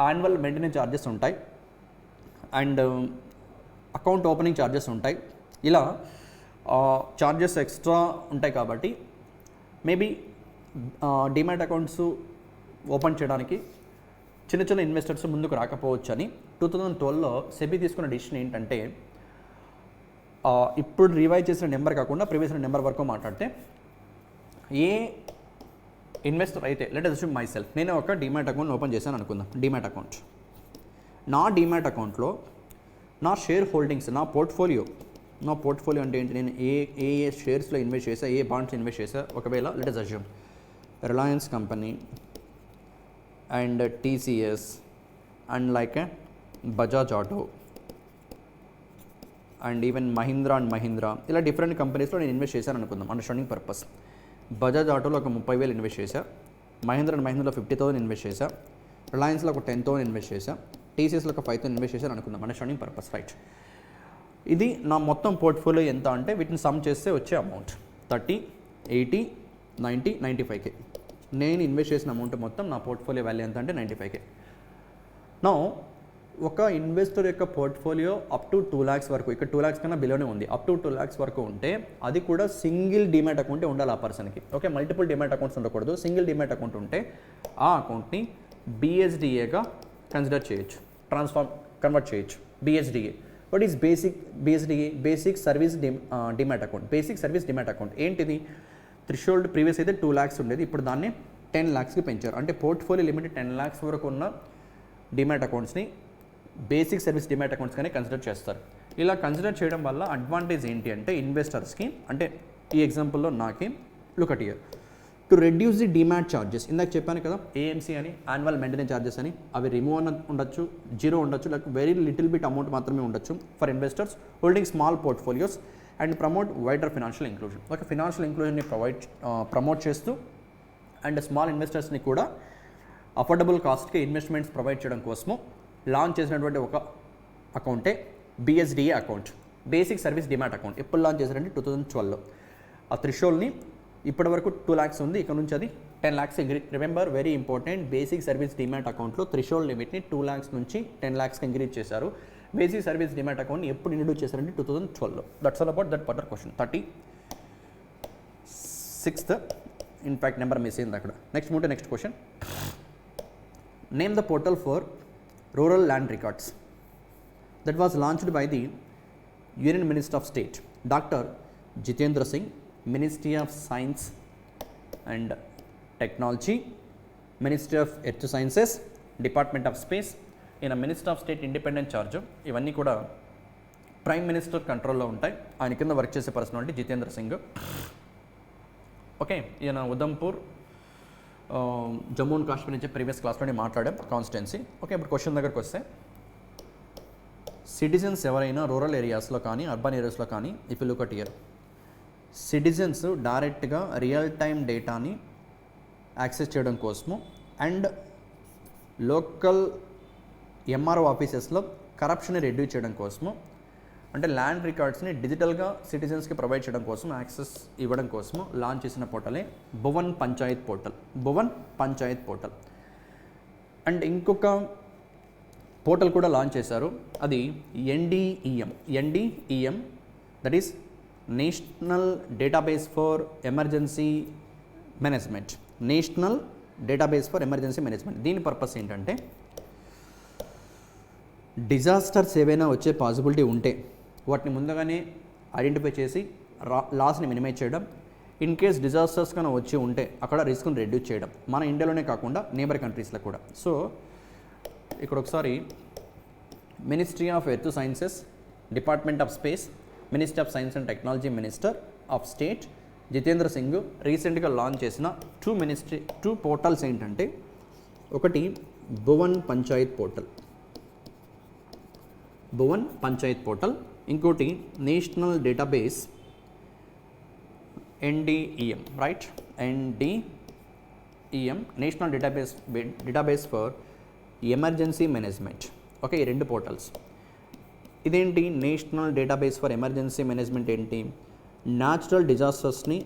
యాన్యువల్ మెయింటెనెన్స్ ఛార్జెస్ ఉంటాయి అండ్ అకౌంట్ ఓపెనింగ్ ఛార్జెస్ ఉంటాయి. ఇలా ఛార్జెస్ ఎక్స్ట్రా ఉంటాయి కాబట్టి మేబీ డిమాట్ అకౌంట్స్ ఓపెన్ చేయడానికి చిన్న ఇన్వెస్టర్స్ ముందుకు రాకపోవచ్చు అని 2012లో సెబీ తీసుకున్న డిసిషన్ ఏంటంటే, ఇప్పుడు రివైజ్ చేసిన నెంబర్ కాకుండా ప్రీవియస్ నెంబర్ వరకు మాట్లాడితే, ఏ ఇన్వెస్టర్ అయితే, let us assume myself, నేను ఒక డిమాట్ అకౌంట్ ఓపెన్ చేశాను అనుకుందాం. డిమాట్ అకౌంట్, నా డిమాట్ అకౌంట్లో నా షేర్ హోల్డింగ్స్, నా పోర్ట్ఫోలియో అంటే ఏంటి? నేను ఏ షేర్స్లో ఇన్వెస్ట్ చేసా, ఏ బాండ్స్ ఇన్వెస్ట్ చేసా. ఒకవేళ let us assume Reliance company and TCS and like Bajaj Auto and even Mahindra ఇలా డిఫరెంట్ కంపెనీస్లో నేను ఇన్వెస్ట్ చేశాను అనుకుందాం, అండర్స్టాండింగ్ పర్పస్. బజాజ్ ఆటోలో ఒక 30,000 ఇన్వెస్ట్ చేశా, మహీంద్రాలో 50,000 ఇన్వెస్ట్ చేశా, రిలయన్స్లో ఒక 10,000 ఇన్వెస్ట్ చేశా, TCSలో ఒక 5,000 ఇన్వెస్ట్ చేశాను అనుకుందాం, అండర్స్టాండింగ్ పర్పస్, రైట్. ఇది నా మొత్తం పోర్ట్ఫోలియో ఎంత అంటే వీటిని సమ్ చేస్తే వచ్చే అమౌంట్ 30, 80, 90, 95K. నేను ఇన్వెస్ట్ చేసిన అమౌంట్ మొత్తం నా పోర్ట్ఫోలియో వాల్యూ ఎంత అంటే 95K. నౌ ఒక ఇన్వెస్టర్ యొక్క పోర్ట్ఫోలియో అప్ టు 2 lakhs వరకు, ఇక్కడ 2 lakhs కన్నా బిలోనే ఉంది, అప్ టు 2 lakhs వరకు ఉంటే అది కూడా సింగిల్ డిమాట్ అకౌంటే ఉండాలి ఆ పర్సన్కి. ఓకే, మల్టిపుల్ డిమాట్ అకౌంట్స్ ఉండకూడదు. సింగిల్ డిమాట్ అకౌంట్ ఉంటే ఆ అకౌంట్ని BSDAగా కన్సిడర్ చేయొచ్చు, కన్వర్ట్ చేయొచ్చు. BSDA what is BSDA? Basic service demat account. Basic service demat account ఏంటిది? థ్రెషోల్డ్ ప్రీవియస్ అయితే 2 lakhs ఉండేది, ఇప్పుడు దాన్ని 10 lakhsకి పెంచారు. అంటే పోర్ట్ఫోలియో లిమిట్ 10 lakhs వరకు ఉన్న డిమాట్ అకౌంట్స్ని బేసిక్ సర్వీస్ డిమాట్ అకౌంట్స్గానే కన్సిడర్ చేస్తారు. ఇలా కన్సిడర్ చేయడం వల్ల అడ్వాంటేజ్ ఏంటి అంటే ఇన్వెస్టర్స్కి, అంటే ఈ ఎగ్జాంపుల్లో నాకి look at here, to reduce the demat charges. ఇందాక చెప్పాను కదా AMC అని, యాన్యువల్ మెయింటెనెన్స్ ఛార్జెస్ అని, అవి రిమూవ్ అన్న ఉండొచ్చు, జీరో ఉండొచ్చు, లేక వెరీ లిటిల్ బిట్ అమౌంట్ మాత్రమే ఉండొచ్చు for investors holding small portfolios and promote wider financial inclusion. ఒక ఫినాన్షియల్ ఇంక్లూజన్ని ప్రమోట్ చేస్తూ అండ్ స్మాల్ ఇన్వెస్టర్స్ని కూడా అఫోర్డబుల్ కాస్ట్కి ఇన్వెస్ట్మెంట్స్ ప్రొవైడ్ చేయడం కోసము లాంచ్ చేసినటువంటి ఒక అకౌంటే BSDA account, basic service demat account. ఎప్పుడు లాంచ్ చేశారంటే 2012లో. ఆ థ్రెషోల్డ్ని ఇప్పటి వరకు 2 lakhs ఉంది, ఇక్కడ నుంచి అది 10 lakhs. Remember, very important, basic service demat అకౌంట్లో థ్రెషోల్డ్ లిమిట్ని 2 lakhs నుంచి 10 lakhsకి ఇంక్రీజ్ చేశారు. బేసిక్ సర్వీస్ డిమాట్ అకౌంట్ని ఎప్పుడు ఇంట్రడ్యూస్ చేశారంటే 2012లో. That's all about that particular question. 36th in fact number miss అయింది అక్కడ. Next question. Name the portal for rural land records that was launched by the Union Minister of State, Dr. Jitendra Singh, Ministry of Science and Technology, Ministry of Earth Sciences, Department of Space. ఈయన minister of state independent charge. ఇవన్నీ కూడా prime minister కంట్రోల్లో ఉంటాయి. ఆయన కింద work చేసే person అంటే Jitendra Singh. Okay, ఈయన ఉదంపూర్ జమ్మూ అండ్ కాశ్మీర్ నుంచి ప్రీవియస్ క్లాస్లోనే మాట్లాడాం కాన్స్టిట్యున్సీ. ఓకే, ఇప్పుడు క్వశ్చన్ దగ్గరకు వస్తే, సిటిజన్స్ ఎవరైనా రూరల్ ఏరియాస్లో కానీ అర్బన్ ఏరియాస్లో కానీ, if you look at here, citizens డైరెక్ట్గా రియల్ టైమ్ డేటాని యాక్సెస్ చేయడం కోసము అండ్ లోకల్ MRO ఆఫీసెస్లో కరప్షన్ రెడ్యూస్ చేయడం కోసము, అంటే ల్యాండ్ రికార్డ్స్ని డిజిటల్గా సిటిజన్స్కి ప్రొవైడ్ చేయడం కోసం, యాక్సెస్ ఇవ్వడం కోసము లాంచ్ చేసిన పోర్టలే భువన్ పంచాయత్ పోర్టల్. అండ్ ఇంకొక పోర్టల్ కూడా లాంచ్ చేశారు, అది NDEM, that is national database for emergency management. దీని పర్పస్ ఏంటంటే, డిజాస్టర్స్ ఏవైనా వచ్చే పాసిబిలిటీ ఉంటే వాటిని ముందుగానే ఐడెంటిఫై చేసి లాస్ని మినిమైజ్ చేయడం, ఇన్ కేస్ డిజాస్టర్స్ కన్నా వచ్చి ఉంటే అక్కడ రిస్క్ని రెడ్యూస్ చేయడం, మన ఇండియాలోనే కాకుండా నేబర్ కంట్రీస్లో కూడా. సో ఇక్కడ ఒకసారి ministry of earth sciences, department of space, ministry of science and technology, minister of state Jitendra Singh రీసెంట్గా లాంచ్ చేసిన 2 పోర్టల్స్ ఏంటంటే, ఒకటి భువన్ పంచాయత్ పోర్టల్, ఇంకోటి national database NDEM, right, NDEM, national database for emergency management. Okay, ఈ 2 పోర్టల్స్. ఇదేంటి national database for emergency management? ఏంటి, natural డిజాస్టర్స్ని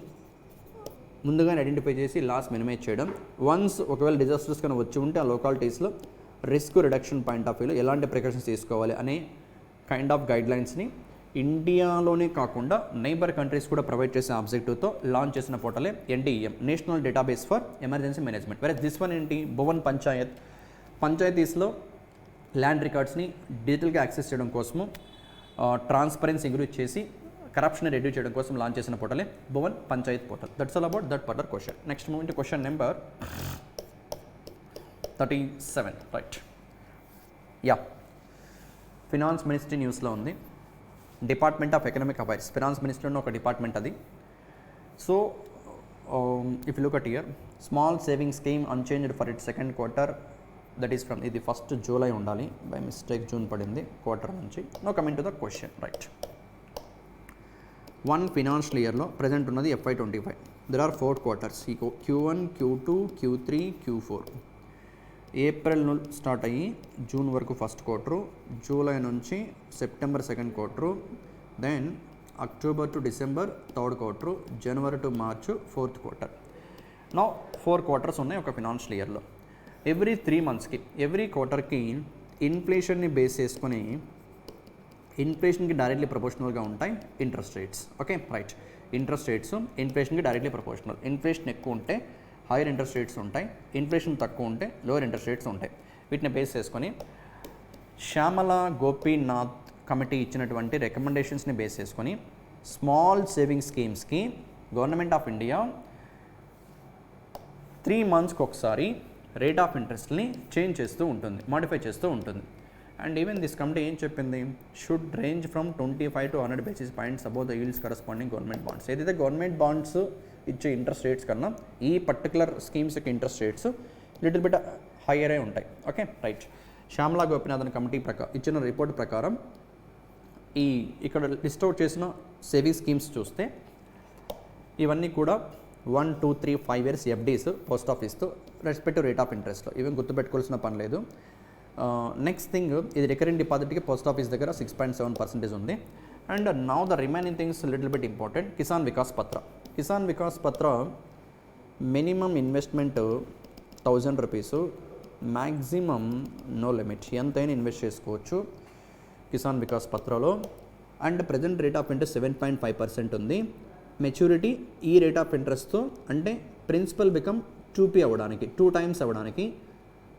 ముందుగానే identify చేసి లాస్ మినిమైజ్ చేయడం, వన్స్ ఒకవేళ డిజాస్టర్స్ కన్నా వచ్చి ఉంటే ఆ లొకాలిటీస్లో రిస్క్ రిడక్షన్ పాయింట్ ఆఫ్ వ్యూలో ఎలాంటి ప్రికాషన్స్ తీసుకోవాలి అనే కైండ్ ఆఫ్ గైడ్లైన్స్ని ఇండియాలోనే కాకుండా నైబర్ కంట్రీస్ కూడా ప్రొవైడ్ చేసే ఆబ్జెక్టివ్తో లాంచ్ చేసిన పోర్టలే NDEM, national database for emergency management. వేరే దిస్ వన్ ఏంటి, భువన్ పంచాయతీస్లో ల్యాండ్ రికార్డ్స్ని డిజిటల్గా యాక్సెస్ చేయడం కోసము, ట్రాన్స్పరెన్సీ ఇంక్రీజ్ చేసి కరప్షన్ రెడ్యూస్ చేయడం కోసం లాంచ్ చేసిన పోర్టలే Bhuvan Panchayat portal. That's all about that particular question. Next move into question number 37, right. Finance ministry న్యూస్లో ఉంది, department of economic affairs. Finance మినిస్ట్రీలో ఒక డిపార్ట్మెంట్ అది. So if you look at here, small saving scheme unchanged for it second quarter, that is from, ఇది 1st July ఉండాలి, by mistake June పడింది quarter నుంచి. No coming to the question, right. 1 financial ఇయర్లో present ఉన్నది FY25. There are 4 quarters, Q1, Q2, Q3, Q4. April start అయ్యి June వరకు 1st quarter, July నుంచి September 2nd quarter, then October to December 3rd quarter, January to March 4th quarter. నా 4 quarters ఉన్నాయి ఒక financial ఇయర్లో. Every 3 మంత్స్కి every క్వార్టర్కి ఇన్ఫ్లేషన్ని base చేసుకొని ఇన్ఫ్లేషన్కి directly ప్రపోర్షనల్గా ఉంటాయి interest rates. Okay right. Interest rates ఇన్ఫ్లేషన్కి డైరెక్ట్లీ ప్రపోర్షనల్. ఇన్ఫ్లేషన్ ఎక్కువ ఉంటే హైయర్ ఇంట్రెస్ట్ రేట్స్ ఉంటాయి, ఇన్ఫ్లేషన్ తక్కువ ఉంటే లోయర్ ఇంట్రెస్ట్ రేట్స్ ఉంటాయి. వీటిని బేస్ చేసుకొని శ్యామల గోపీనాథ్ కమిటీ ఇచ్చినటువంటి రికమెండేషన్స్ని బేస్ చేసుకొని స్మాల్ సేవింగ్ స్కీమ్స్కి గవర్నమెంట్ ఆఫ్ ఇండియా 3 మంత్స్కి ఒకసారి రేట్ ఆఫ్ ఇంట్రెస్ట్ని చేంజ్ చేస్తూ ఉంటుంది, మాడిఫై చేస్తూ ఉంటుంది. అండ్ ఈవెన్ దిస్ కమిటీ ఏం చెప్పింది, should range from 25 to 100 basis points above the yields corresponding government bonds. ఏదైతే గవర్నమెంట్ బాండ్స్ ఇచ్చే ఇంట్రెస్ట్ రేట్స్ కన్నా ఈ పర్టికులర్ స్కీమ్స్ యొక్క interest rates little bit higher అయి ఉంటాయి. Okay right. Shyamala Gopinathan committee ఇచ్చిన రిపోర్ట్ ప్రకారం ఇక్కడ లిస్ట్ అవుట్ చేసిన సేవింగ్ స్కీమ్స్ చూస్తే ఇవన్నీ కూడా 1, 2, 3, 5 years ఎఫ్డీస్ పోస్ట్ ఆఫీస్తో రెస్పెక్టివ్ రేట్ ఆఫ్ ఇంట్రెస్ట్లో, ఇవేం గుర్తుపెట్టుకోవాల్సిన పని లేదు. నెక్స్ట్ థింగ్, ఇది రికరింగ్ డిపాజిట్కి పోస్ట్ ఆఫీస్ దగ్గర 6.7% ఉంది. And now the remaining things little bit important. Kisan Vikas Patra. Kisan Vikas Patra minimum investment 1000 rupees, maximum no limit, ఎంతైనా ఇన్వెస్ట్ చేసుకోవచ్చు కిసాన్ వికాస్ పత్రలో. And present rate of interest 7.5% ఉంది. మెచ్యూరిటీ ఈ రేట్ ఆఫ్ ఇంట్రెస్ట్తో అంటే ప్రిన్సిపల్ బికమ్ 2p అవ్వడానికి 2 times అవ్వడానికి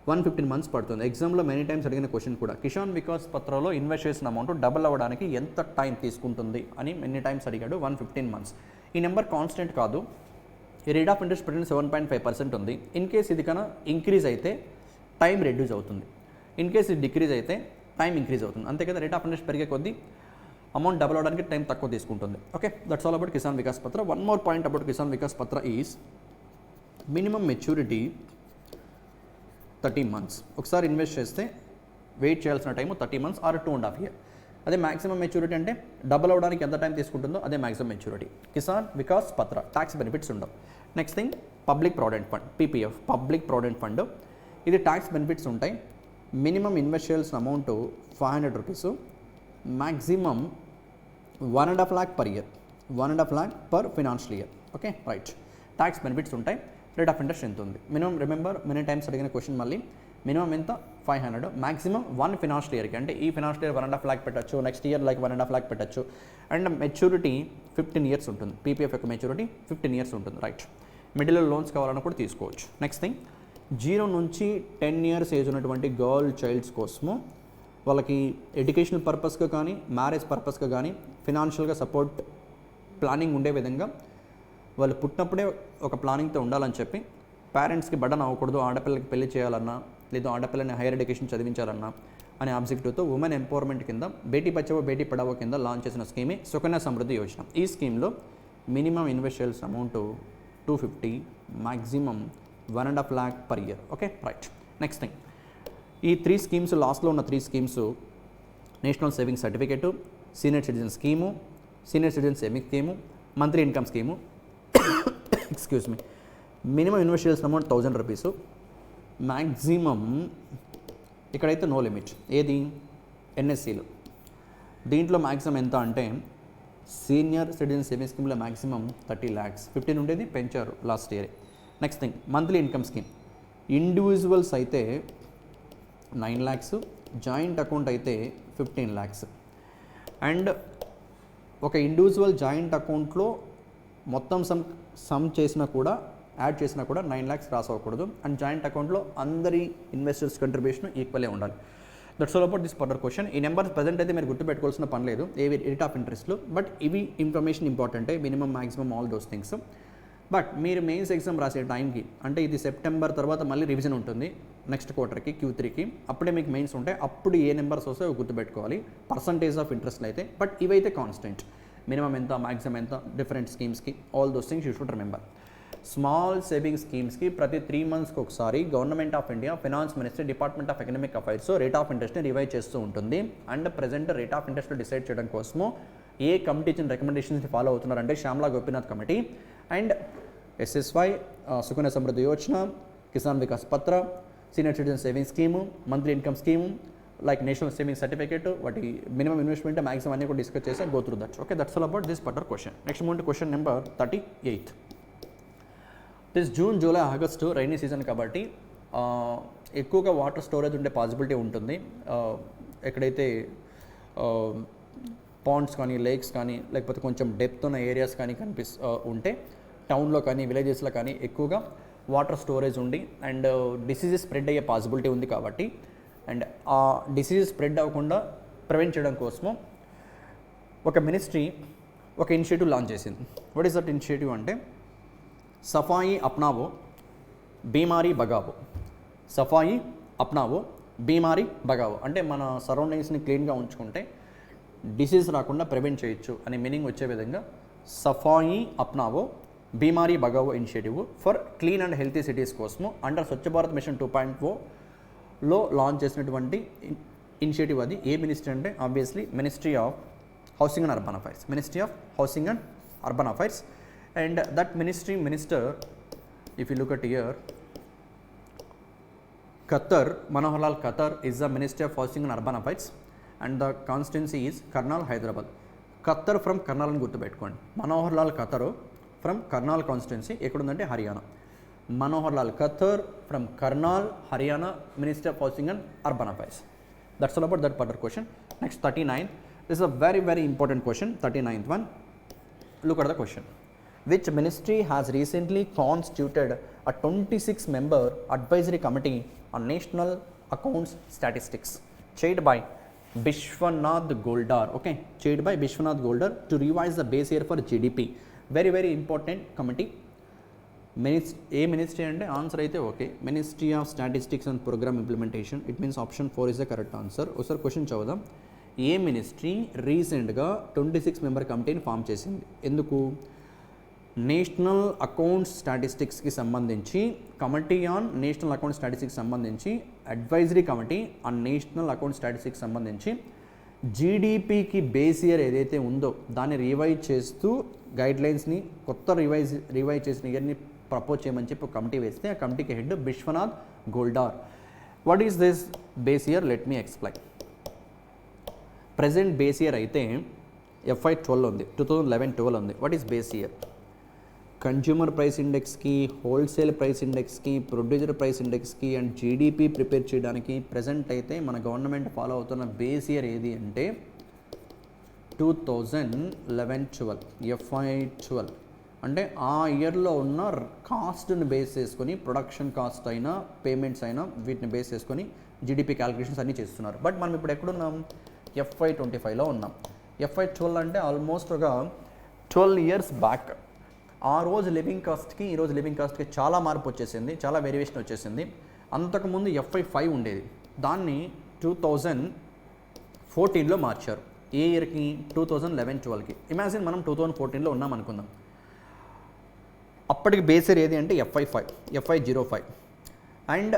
115 months పడుతుంది. ఎగ్జామ్లో మెనీ టైమ్స్ అడిగిన క్వశ్చన్ కూడా, కిసాన్ వికాస్ పత్రలో ఇన్వెస్ట్ చేసిన అమౌంట్ డబుల్ అవ్వడానికి ఎంత టైం తీసుకుంటుంది అని మెనీ టైమ్స్ అడిగాడు. 115 months. ఈ నెంబర్ కాన్స్టెంట్ కాదు. ఈ రేట్ ఆఫ్ ఇంట్రెస్ట్ ప్రజెంట్ 7.5% ఉంది. ఇన్ కేస్ ఇది కన్నా ఇంక్రీజ్ అయితే టైం రెడ్యూస్ అవుతుంది, ఇన్ కేస్ ఇది డిక్రీజ్ అయితే టైం ఇంక్రీజ్ అవుతుంది. అంతే కదా, రేట్ ఆఫ్ ఇంట్రెస్ట్ పెరిగే కొద్దీ అమౌంట్ డబుల్ అవడానికి టైం తక్కువ తీసుకుంటుంది. Okay, that's all about Kisan Vikas Patra. One more point about Kisan Vikas Patra is minimum maturity 30 months. ఒకసారి ఇన్వెస్ట్ చేస్తే వెయిట్ చేయాల్సిన టైము 30 months ఆర్ 2.5 years. అదే మ్యాక్సిమం మెచ్యూరిటీ అంటే డబుల్ అవడానికి ఎంత టైం తీసుకుంటుందో అదే మ్యాక్సిమం మెచ్యూరిటీ. కిసాన్ వికాస్ పత్ర ట్యాక్స్ బెనిఫిట్స్ ఉండవు. Next thing, public provident fund, PPF, public provident fund. ఇది ట్యాక్స్ బెనిఫిట్స్ ఉంటాయి. మినిమం ఇన్వెస్ట్ చేయాల్సిన amount 500 rupees, maximum 1.5 lakh per year, 1.5 lakh per financial year. Okay right. Tax benefits ఉంటాయి. Rate of interest ఎంత ఉంది? Minimum remember many times అడిగిన question మళ్ళీ, minimum ఎంత 500, maximum 1 financial yearకి, అంటే ఈ ఫినాన్షియల్ ఇయర్ 1.5 lakh పెట్టచ్చు, నెక్స్ట్ ఇయర్ లైక్ 1.5 lakh పెట్టచ్చు. అండ్ మెచ్యూరిటీ 15 years ఉంటుంది. PPF యొక్క మెచ్యూరిటీ 15 years ఉంటుంది. రైట్. మిడిల్ లోన్స్ కావాలన్నా కూడా తీసుకోవచ్చు. నెక్స్ట్ థింగ్, 0 నుంచి 10 years ఏజ్ ఉన్నటువంటి గర్ల్ చైల్డ్స్ కోసము వాళ్ళకి ఎడ్యుకేషనల్ పర్పస్గా కానీ మ్యారేజ్ పర్పస్గా కానీ ఫినాన్షియల్గా సపోర్ట్ ప్లానింగ్ ఉండే విధంగా వాళ్ళు పుట్టినప్పుడే ఒక ప్లానింగ్తో ఉండాలని చెప్పి, పేరెంట్స్కి బర్డన్ అవ్వకూడదు, ఆడపిల్లకి పెళ్లి చేయాలన్నా లేదా ఆడపిల్లని హైయర్ ఎడ్యుకేషన్ చదివించాలన్నా అనే ఆబ్జెక్టివ్తో ఉమెన్ ఎంపవర్మెంట్ కింద బేటీ బచావో బేటీ పడావో కింద లాంచ్ చేసిన స్కీమే సుకన్య సమృద్ధి యోజన. ఈ స్కీమ్లో మినిమం ఇన్వెస్ట్ చేయాల్సిన amount 250, maximum 1.5 lakh per year. Okay right. Next thing, ఈ 3 schemes లాస్ట్లో ఉన్న 3 schemes national saving certificate, senior citizen scheme, senior citizen saving scheme, monthly income scheme. Excuse me. Minimum invest చేయాల్సిన amount 1000 rupees, maximum ఇక్కడైతే no limit. ఏది? NSCలో. దీంట్లో maximum ఎంత అంటే senior citizen saving స్కీమ్లో మ్యాక్సిమం 30 lakhs, 15 ఉండేది పెంచారు last year. Next thing, monthly income scheme. Individuals అయితే 9 lakhs, జాయింట్ అకౌంట్ అయితే 15 lakhs. అండ్ ఒక ఇండివిజువల్ జాయింట్ అకౌంట్లో మొత్తం సమ్ చేసినా కూడా యాడ్ చేసినా కూడా 9 lakhs రాస్ అవ్వకూడదు. అండ్ జాయింట్ అకౌంట్లో అందరి ఇన్వెస్టర్స్ కంట్రిబ్యూషన్ ఈక్వలే ఉండాలి. That's all about this particular question. ఈ నెంబర్స్ ప్రజెంట్ అయితే మీరు గుర్తుపెట్టుకోవాల్సిన పని లేదు, ఏవి రేట్ ఆఫ్ ఇంట్రెస్ట్లో, బట్ ఇవి ఇన్ఫర్మేషన్ ఇంపార్టెంటే, minimum maximum all those things. But మీరు మెయిన్స్ ఎగ్జామ్ రాసే టైంకి, అంటే ఇది సెప్టెంబర్ తర్వాత మళ్ళీ రివిజన్ ఉంటుంది నెక్స్ట్ క్వార్టర్కి, Q3కి, అప్పుడే మీకు మెయిన్స్ ఉంటాయి. అప్పుడు ఏ నెంబర్స్ వస్తాయో గుర్తుపెట్టుకోవాలి పర్సంటేజ్ ఆఫ్ ఇంట్రెస్ట్ అయితే. బట్ ఇవైతే కాన్స్టెంట్, మినిమం ఎంత మ్యాక్సిమం ఎంత డిఫరెంట్ స్కీమ్స్కి, all those things you should remember. Small saving స్కీమ్స్కి ప్రతి 3 monthsకి ఒకసారి government of India, finance ministry, department of economic affairs rate of ఇంట్రెస్ట్ని రివైజ్ చేస్తూ ఉంటుంది. And present rate of interest decide చేయడం కోసము ఏ కమిటీ ఇచ్చిన రికమెండేషన్స్ని ఫాలో అవుతున్నారంటే Shyamala Gopinath committee and SSY, Sukanya Samriddhi Yojana, Kisan Vikas Patra, senior citizen saving scheme, monthly income scheme, like national saving certificate, వాటి మినిమం ఇన్వెస్ట్మెంట్ మ్యాక్సిమం అన్ని కూడా డిస్కస్ చేసి go through that. Okay, that's all about this particular question. Next move to question number 38. This June July August rainy season కాబట్టి ఎక్కువగా water storage ఉండే possibility ఉంటుంది. ఎక్కడైతే Pond's కానీ లేక్స్ కానీ లేకపోతే కొంచెం డెప్త్ ఉన్న ఏరియాస్ కానీ ఉంటే టౌన్లో కానీ విలేజెస్లో కానీ ఎక్కువగా వాటర్ స్టోరేజ్ ఉండి అండ్ డిసీజెస్ స్ప్రెడ్ అయ్యే పాసిబిలిటీ ఉంది కాబట్టి అండ్ ఆ డిసీజెస్ స్ప్రెడ్ అవ్వకుండా ప్రివెంట్ చేయడం కోసము ఒక మినిస్ట్రీ ఒక ఇనిషియేటివ్ లాంచ్ చేసింది. వాట్ ఈస్ దట్ ఇనిషియేటివ్ అంటే సఫాయి అప్నావో బీమారీ బగావో. సఫాయి అప్నావో బీమారీ బగావో అంటే మన సరౌండింగ్స్ని క్లీన్గా ఉంచుకుంటే డిసీజ్ రాకుండా ప్రివెంట్ చేయొచ్చు అనే మీనింగ్ వచ్చే విధంగా Safai Apnao Bimari Bhagao initiative for clean and healthy cities కోసము అండర్ స్వచ్ఛ భారత్ మిషన్ 2.0లో లాంచ్ చేసినటువంటి ఇనిషియేటివ్. అది ఏ మినిస్ట్రీ అంటే obviously ministry of housing and urban affairs. Ministry of housing and urban affairs and that minister if you look at here Qatar, Manohar Lal Khattar is the Minister of Housing and Urban Affairs and the constituency is Karnal, Hyderabad. Khattar from Karnal అని గుర్తుపెట్టుకోండి. Manohar Lal Khattar from Karnal constituency ఎక్కడుందంటే Haryana. Manohar Lal Khattar from Karnal, Haryana, minister of housing and urban affairs. That's all about that particular question. Next 39. This is a very very important question. 39th one. Look at the question. Which ministry has recently constituted a 26-member advisory committee on national accounts statistics chaired by Bishwanath Goldar. Okay, chaired by Bishwanath Goldar to revise the base year for GDP. Very very important committee. ఏ ministry అంటే answer అయితే okay, ministry of statistics and programme implementation. It means option 4 is the correct answer. ఒకసారి question చదువుదాం. ఏ ministry రీసెంట్గా 26 member కమిటీని form చేసింది? ఎందుకు? నేషనల్ అకౌంట్స్ స్టాటిస్టిక్స్కి సంబంధించి committee on national account statistics సంబంధించి advisory committee on national account statistics సంబంధించి జీడిపికి బేస్ ఇయర్ ఏదైతే ఉందో దాన్ని రివైజ్ చేస్తూ గైడ్లైన్స్ని కొత్త రివైజ్ చేసిన ఇయర్ని ప్రపోజ్ చేయమని చెప్పి ఒక కమిటీ వేస్తే ఆ కమిటీకి head Bishwanath Goldar. What is this base year? Let me explain. Present base year అయితే FY12 ఉంది, 2011-12 ఉంది. What is base year? Consumer price ఇండెక్స్కి, హోల్సేల్ ప్రైస్ ఇండెక్స్కి, ప్రొడ్యూసర్ ప్రైస్ ఇండెక్స్కి అండ్ జీడిపి ప్రిపేర్ చేయడానికి ప్రజెంట్ అయితే మన గవర్నమెంట్ ఫాలో అవుతున్న బేస్ ఇయర్ ఏది అంటే 2011-12 FY12. అంటే ఆ ఇయర్లో ఉన్న కాస్ట్ని బేస్ చేసుకొని ప్రొడక్షన్ కాస్ట్ అయినా పేమెంట్స్ అయినా వీటిని బేస్ చేసుకొని జీడిపి క్యాలిక్యులేషన్స్ అన్నీ చేస్తున్నారు. బట్ మనం ఇప్పుడు ఎక్కడున్నాం? FY25లో ఉన్నాం. FY12 అంటే ఆల్మోస్ట్ ఒక 12 years బ్యాక్. ఆ రోజు లివింగ్ కాస్ట్కి ఈ రోజు లివింగ్ కాస్ట్కి చాలా మార్పు వచ్చేసింది, చాలా వేరియేషన్ వచ్చేసింది. అంతకుముందు FY5 ఉండేది, దాన్ని 2014లో మార్చారు. ఏ ఇయర్కి? 2011-12కి. ఇమాజిన్ మనం 2014లో ఉన్నాం అనుకుందాం. అప్పటికి బేస్ ఇయర్ ఏది అంటే FY05 అండ్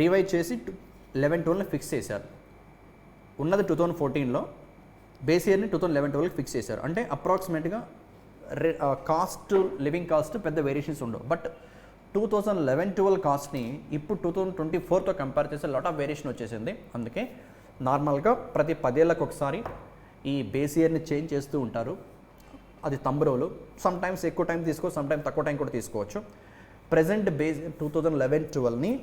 రివైజ్ చేసి 11-12 ఫిక్స్ చేశారు. ఉన్నది 2014లో, బేస్ ఇయర్ని 2011-12కి ఫిక్స్ చేశారు. అంటే అప్రాక్సిమేట్గా కాస్ట్ లివింగ్ కాస్ట్ పెద్ద వేరియేషన్స్ ఉండవు. బట్ 2011-12 కాస్ట్ని ఇప్పుడు 2024తో కంపేర్ చేస్తే లాట్ ఆఫ్ వేరియేషన్ వచ్చేసింది. అందుకే నార్మల్గా ప్రతి 10 ఏళ్ళకి ఒకసారి ఈ బేస్ ఇయర్ని చేంజ్ చేస్తూ ఉంటారు. అది తంబరోలు. సమ్ టైమ్స్ ఎక్కువ టైం తీసుకోవచ్చు, సమ్ టైమ్స్ తక్కువ టైం కూడా తీసుకోవచ్చు. ప్రజెంట్ బేస్ 2011-12ని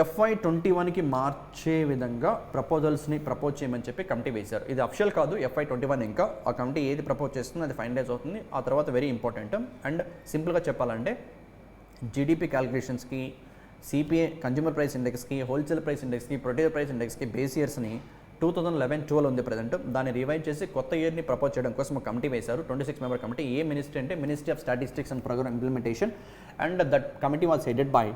FY21కి మార్చే విధంగా ప్రపోజల్స్ని ప్రపోజ్ చేయమని చెప్పి కమిటీ వేశారు. ఇది అఫిషియల్ కాదు, FY21 ఇంకా. ఆ కమిటీ ఏది ప్రపోజ్ చేస్తుందో అది ఫైనలైజ్ అవుతుంది. ఆ తర్వాత వెరీ ఇంపార్టెంట్ అండ్ సింపుల్గా చెప్పాలంటే జీడిపి క్యాలిక్యులేషన్స్కి, CPI కన్జ్యూమర్ ప్రైస్ ఇండెక్స్కి, హోల్సేల్ ప్రైస్ ఇండెక్స్కి, ప్రొడ్యూసర్ ప్రైస్ ఇండెక్స్కి బేస్ ఇయర్స్ని 2011-12 ఉంది ప్రజెంట్. దాన్ని రివైజ్ చేసి కొత్త ఇయర్ని ప్రపోజ్ చేయడం కోసం ఒక కమిటీ వేశారు, 26 మెంబర్ కమిటీ. ఏ మినిస్ట్రీ అంటే ministry of statistics and programme implementation and that committee was headed by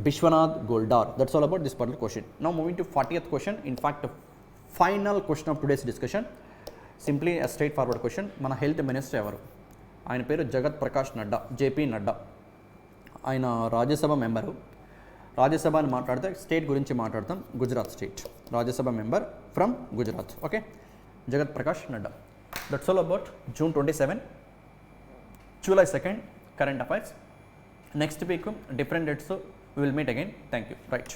Bishwanath Goldar. That's all about this particular question. Now moving to 40th question. In fact, final question of today's discussion. Simply a straightforward question. మన health minister ఎవరు? ఆయన పేరు జగత్ Prakash Nadda, JP Nadda. ఆయన Rajya Sabha member. Rajya Sabha అని మాట్లాడితే state గురించి మాట్లాడతాం, Gujarat state. Rajya Sabha member from Gujarat. Okay, Jagat Prakash Nadda. That's all about June 27, July 2nd current affairs. Next week different dates, so we will meet again. Thank you. Right.